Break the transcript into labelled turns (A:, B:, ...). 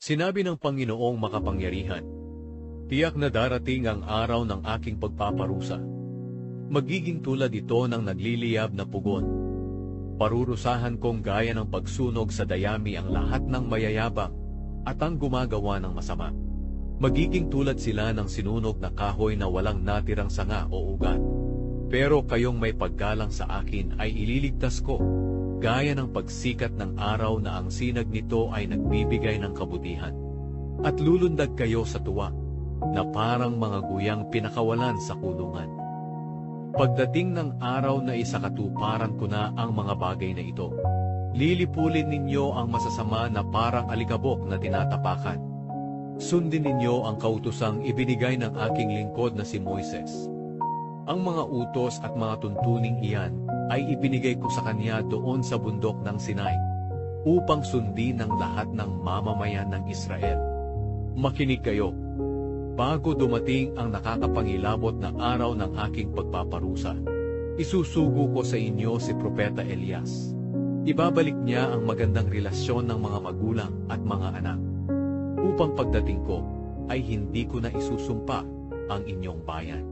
A: Sinabi ng Panginoong makapangyarihan, tiyak na darating ang araw ng aking pagpaparusa. Magiging tulad ito ng nagliliyab na pugon. Parurusahan kong gaya ng pagsunog sa dayami ang lahat ng mayayabang at ang gumagawa ng masama. Magiging tulad sila ng sinunog na kahoy na walang natirang sanga o ugat. Pero kayong may paggalang sa akin ay ililigtas ko, gaya ng pagsikat ng araw na ang sinag nito ay nagbibigay ng kabutihan. At lulundag kayo sa tuwa, na parang mga guyang pinakawalan sa kulungan. Pagdating ng araw na isakatuparan ko na ang mga bagay na ito, lilipulin ninyo ang masasama na parang alikabok na tinatapakan. Sundin ninyo ang kautosang ibinigay ng aking lingkod na si Moises. Ang mga utos at mga tuntuning iyan ay ibinigay ko sa kanya doon sa bundok ng Sinai, upang sundin ng lahat ng mamamayan ng Israel. Makinig kayo, bago dumating ang nakakapangilabot na araw ng aking pagpaparusa. Isusugo ko sa inyo si Propeta Elias. Ibabalik niya ang magandang relasyon ng mga magulang at mga anak, upang pagdating ko ay hindi ko na isusumpa ang inyong bayan.